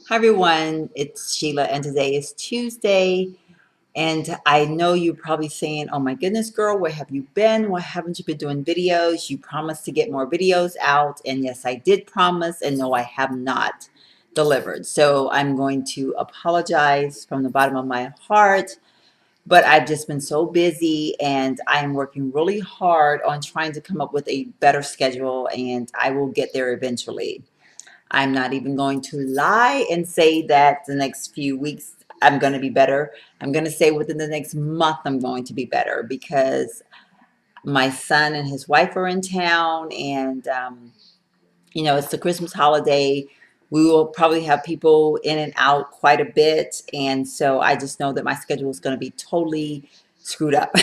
Hi everyone, it's Sheila and today is Tuesday and I know you're probably saying, oh my goodness girl, where have you been? Why haven't you been doing videos? You promised to get more videos out, and yes, I did promise, and no, I have not delivered. So I'm going to apologize from the bottom of my heart, but I've just been so busy and I'm working really hard on trying to come up with a better schedule, and I will get there eventually. I'm not even going to lie and say that the next few weeks I'm going to be better. I'm going to say within the next month I'm going to be better because my son and his wife are in town, and it's the Christmas holiday. We will probably have people in and out quite a bit, and so I just know that my schedule is going to be totally screwed up.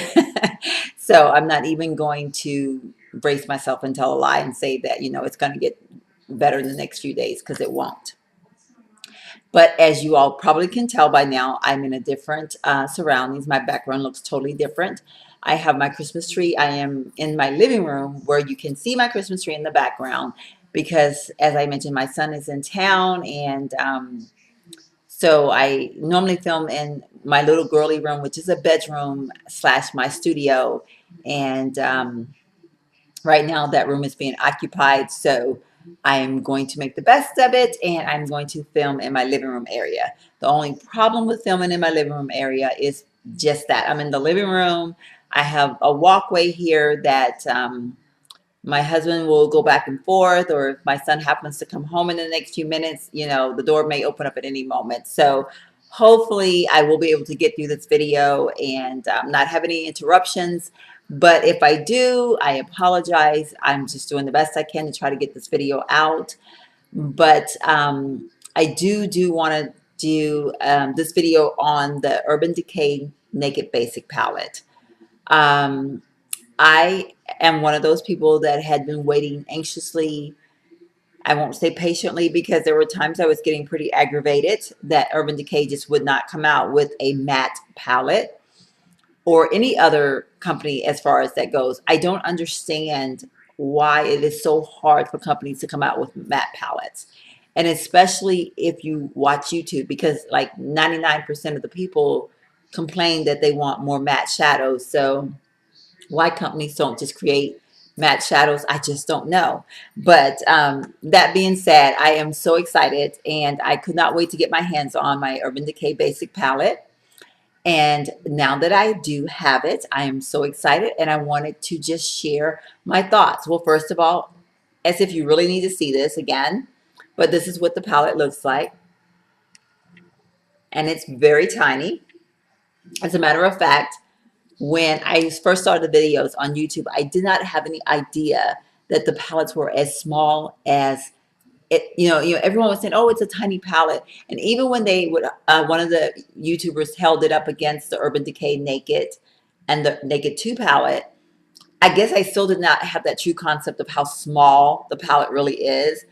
So I'm not even going to brace myself and tell a lie and say that it's going to get better in the next few days, because it won't. But as you all probably can tell by now, I'm in a different surroundings. My background looks totally different. I have my Christmas tree. I am in my living room where you can see my Christmas tree in the background because, as I mentioned, my son is in town, and so I normally film in my little girly room, which is a bedroom slash my studio. And right now that room is being occupied, so I'm going to make the best of it, and I'm going to film in my living room area. The only problem with filming in my living room area is just that I'm in the living room. I have a walkway here that my husband will go back and forth, or if my son happens to come home in the next few minutes, the door may open up at any moment. So hopefully I will be able to get through this video and not have any interruptions. But if I do, I apologize. I'm just doing the best I can to try to get this video out. But I do want to do this video on the Urban Decay Naked Basic Palette. Um, I am one of those people that had been waiting anxiously. I won't say patiently, because there were times I was getting pretty aggravated that Urban Decay just would not come out with a matte palette, or any other company as far as that goes. I don't understand why it is so hard for companies to come out with matte palettes. And especially if you watch YouTube, because like 99% of the people complain that they want more matte shadows. So why companies don't just create matte shadows, I just don't know. But that being said, I am so excited, and I could not wait to get my hands on my Urban Decay Basic Palette. And now that I do have it, I am so excited, and I wanted to just share my thoughts. Well, first of all, as if you really need to see this again, but this is what the palette looks like, and it's very tiny. As a matter of fact, when I first started the videos on YouTube, I did not have any idea that the palettes were as small as it. Everyone was saying, "Oh, it's a tiny palette," and even when they would, one of the YouTubers held it up against the Urban Decay Naked and the Naked 2 palette, I guess I still did not have that true concept of how small the palette really is.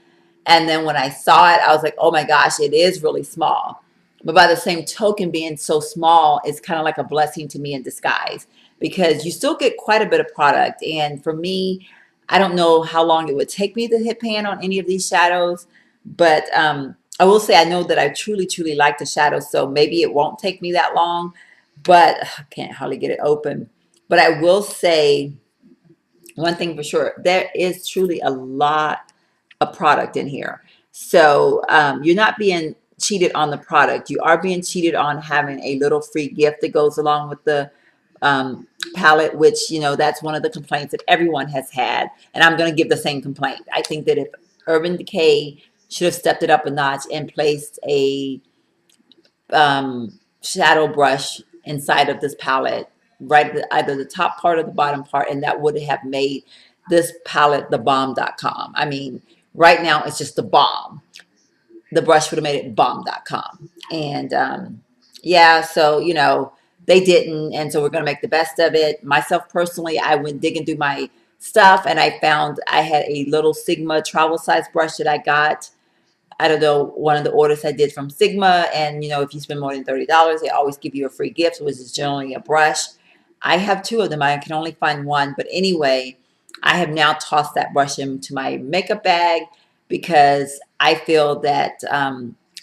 And then when I saw it, I was like, oh my gosh, it is really small. But by the same token, being so small is kind of like a blessing to me in disguise, because you still get quite a bit of product. And for me, I don't know how long it would take me to hit pan on any of these shadows, but I will say I know that I truly, truly like the shadows. So maybe it won't take me that long, but I can't hardly get it open. But I will say one thing for sure, there is truly a lot of product in here. So you're not being cheated on the product. You are being cheated on having a little free gift that goes along with the palette, which, that's one of the complaints that everyone has had. And I'm going to give the same complaint. I think that if Urban Decay should have stepped it up a notch and placed a shadow brush inside of this palette, right at either the top part or the bottom part, and that would have made this palette the bomb.com. I mean, right now it's just the bomb. The brush would have made it bomb.com. And yeah, so they didn't, and so we're going to make the best of it. Myself personally, I went digging through my stuff, and I found I had a little Sigma travel size brush that I got. I don't know, one of the orders I did from Sigma. And, if you spend more than $30, they always give you a free gift, which is generally a brush. I have two of them. I can only find one. But anyway, I have now tossed that brush into my makeup bag, because I feel that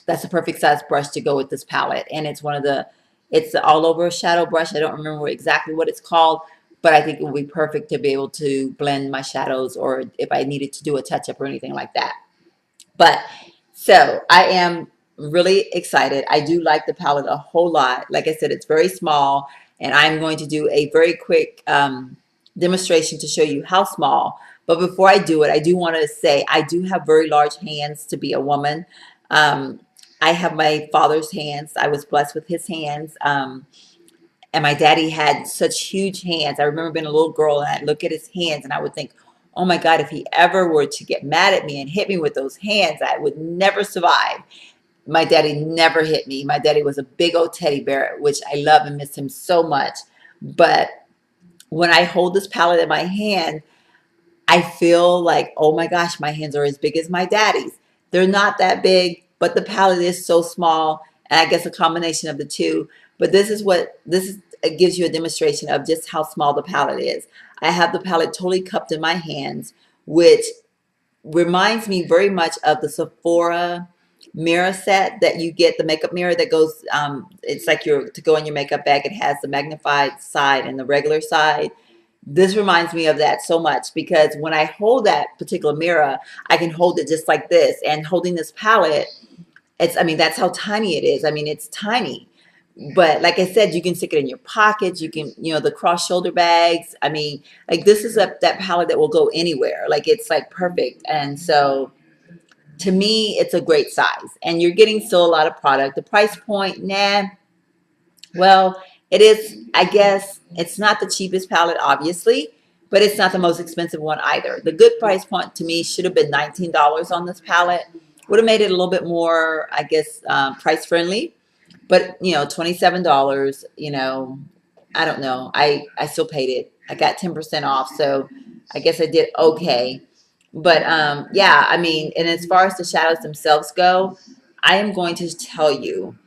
that's a perfect size brush to go with this palette. And it's it's the all over shadow brush. I don't remember exactly what it's called, but I think it would be perfect to be able to blend my shadows, or if I needed to do a touch up or anything like that. But so I am really excited. I do like the palette a whole lot. Like I said, it's very small, and I'm going to do a very quick demonstration to show you how small. But before I do it, I do want to say I do have very large hands to be a woman. Um, I have my father's hands. I was blessed with his hands. And my daddy had such huge hands. I remember being a little girl and I'd look at his hands and I would think, oh my God, if he ever were to get mad at me and hit me with those hands, I would never survive. My daddy never hit me. My daddy was a big old teddy bear, which I love and miss him so much. But when I hold this palette in my hand, I feel like, oh my gosh, my hands are as big as my daddy's. They're not that big, but the palette is so small. And I guess a combination of the two. But this is, it gives you a demonstration of just how small the palette is. I have the palette totally cupped in my hands, which reminds me very much of the Sephora mirror set that you get, the makeup mirror that goes, it's like to go in your makeup bag. It has the magnified side and the regular side. This reminds me of that so much, because when I hold that particular mirror, I can hold it just like this. And holding this palette, I mean, that's how tiny it is. I mean, it's tiny. But like I said, you can stick it in your pockets. You can, the cross shoulder bags. I mean, like this is that palette that will go anywhere. Like it's like perfect. And so to me, it's a great size. And you're getting still a lot of product. The price point, nah. Well, it is, I guess, it's not the cheapest palette, obviously, but it's not the most expensive one either. The good price point to me should have been $19 on this palette. Would have made it a little bit more, I guess, price friendly. But, $27, I don't know. I still paid it. I got 10% off, so I guess I did okay. But yeah, I mean, and as far as the shadows themselves go, I am going to tell you.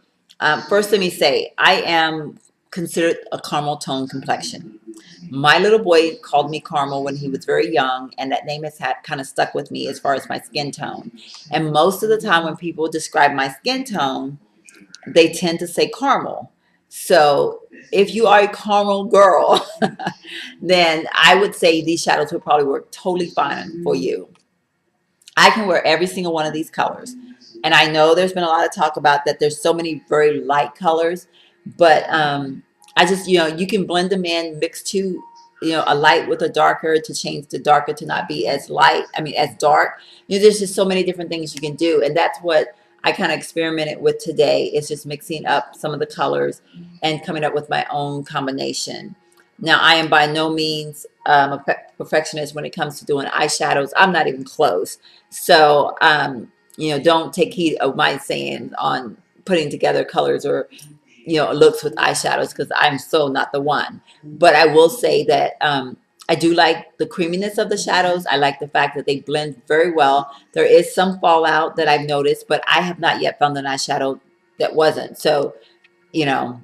First, let me say, I am considered a caramel tone complexion. My little boy called me Carmel when he was very young, and that name has kind of stuck with me as far as my skin tone. And most of the time when people describe my skin tone, they tend to say caramel. So if you are a caramel girl, then I would say these shadows would probably work totally fine for you. I can wear every single one of these colors. And I know there's been a lot of talk about that there's so many very light colors, but I just, you can blend them in, mix two, a light with a darker to change the darker to not be as light, I mean, as dark. There's just so many different things you can do. And that's what I kind of experimented with today, is just mixing up some of the colors and coming up with my own combination. Now, I am by no means a perfectionist when it comes to doing eyeshadows. I'm not even close. So, don't take heed of my saying on putting together colors or, looks with eyeshadows, because I'm so not the one. But I will say that I do like the creaminess of the shadows. I like the fact that they blend very well. There is some fallout that I've noticed, but I have not yet found an eyeshadow that wasn't. So, you know,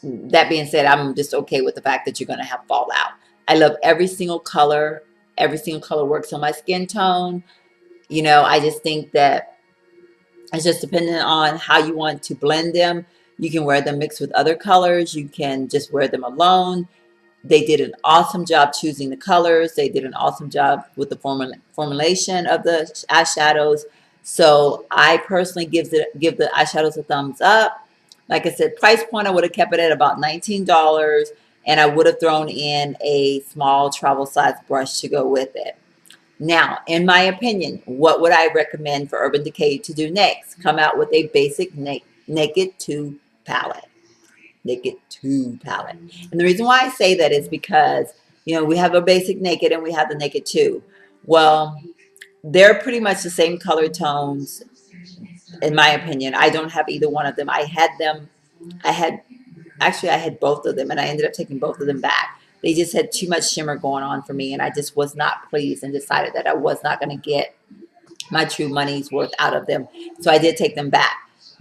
that being said, I'm just okay with the fact that you're going to have fallout. I love every single color. Every single color works on my skin tone. I just think that it's just dependent on how you want to blend them. You can wear them mixed with other colors. You can just wear them alone. They did an awesome job choosing the colors. They did an awesome job with the formulation of the eyeshadows. So I personally give the eyeshadows a thumbs up. Like I said, price point, I would have kept it at about $19, and I would have thrown in a small travel size brush to go with it. Now, in my opinion, what would I recommend for Urban Decay to do next? Come out with a basic Naked 2 palette. Naked 2 palette. And the reason why I say that is because, we have a basic Naked and we have the Naked 2. Well, they're pretty much the same color tones, in my opinion. I don't have either one of them. I had both of them, and I ended up taking both of them back. They just had too much shimmer going on for me, and I just was not pleased and decided that I was not going to get my true money's worth out of them. So I did take them back.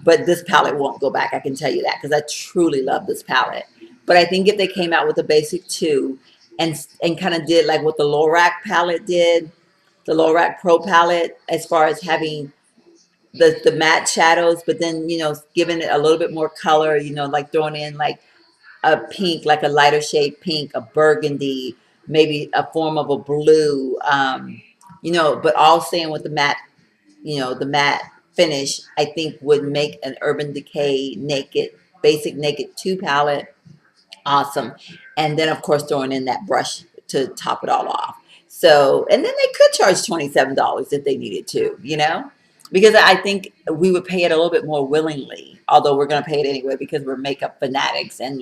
But this palette won't go back, I can tell you that, because I truly love this palette. But I think if they came out with a basic 2 and kind of did like what the Lorac palette did, the Lorac Pro palette, as far as having the matte shadows, but then, giving it a little bit more color, like throwing in like a pink, like a lighter shade pink, a burgundy, maybe a form of a blue, but all staying with the matte finish, I think would make an Urban Decay naked, basic naked 2 palette awesome. And then of course throwing in that brush to top it all off. So, and then they could charge $27 if they needed to, because I think we would pay it a little bit more willingly, although we're going to pay it anyway because we're makeup fanatics and,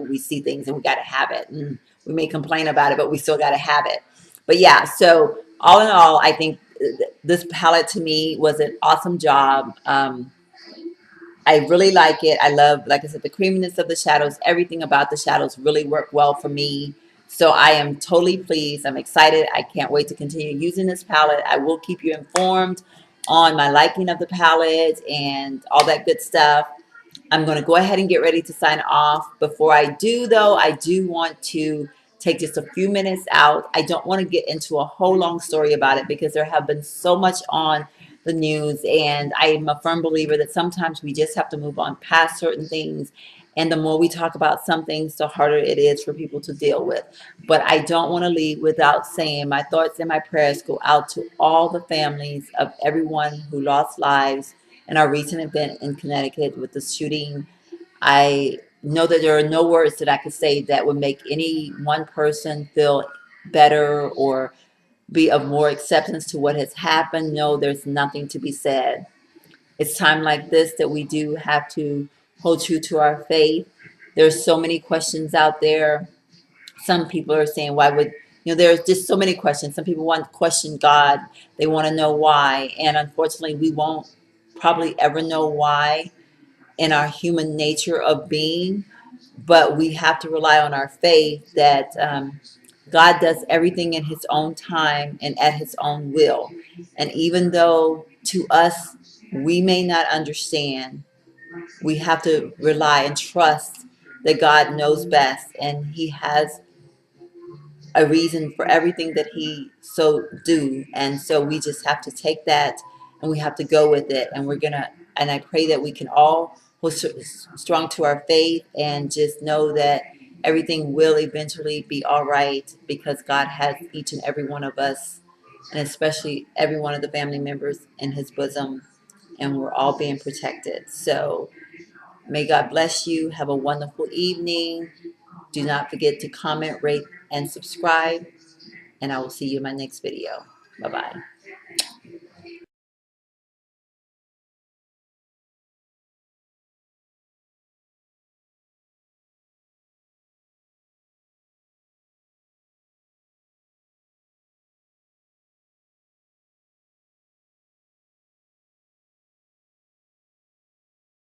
we see things and we got to have it. And we may complain about it, but we still got to have it. But yeah, so all in all, I think this palette to me was an awesome job. I really like it. I love, like I said, the creaminess of the shadows. Everything about the shadows really work well for me. So I am totally pleased. I'm excited. I can't wait to continue using this palette. I will keep you informed on my liking of the palette and all that good stuff. I'm going to go ahead and get ready to sign off. Before I do, though, I do want to take just a few minutes out. I don't want to get into a whole long story about it because there have been so much on the news, and I am a firm believer that sometimes we just have to move on past certain things. And the more we talk about some things, the harder it is for people to deal with. But I don't want to leave without saying my thoughts and my prayers go out to all the families of everyone who lost lives in our recent event in Connecticut with the shooting. I know that there are no words that I could say that would make any one person feel better or be of more acceptance to what has happened. No, there's nothing to be said. It's time like this that we do have to hold true to our faith. There's so many questions out there. Some people are saying, why would, there's just so many questions. Some people want to question God. They want to know why. And unfortunately, we won't probably ever know why in our human nature of being, but we have to rely on our faith that God does everything in his own time and at his own will. And even though to us, we may not understand, we have to rely and trust that God knows best and he has a reason for everything that he so do. And so we just have to take that and we have to go with it. And and I pray that we can all hold strong to our faith and just know that everything will eventually be all right because God has each and every one of us, and especially every one of the family members in his bosom, and we're all being protected. So may God bless you. Have a wonderful evening. Do not forget to comment, rate, and subscribe, and I will see you in my next video. Bye-bye.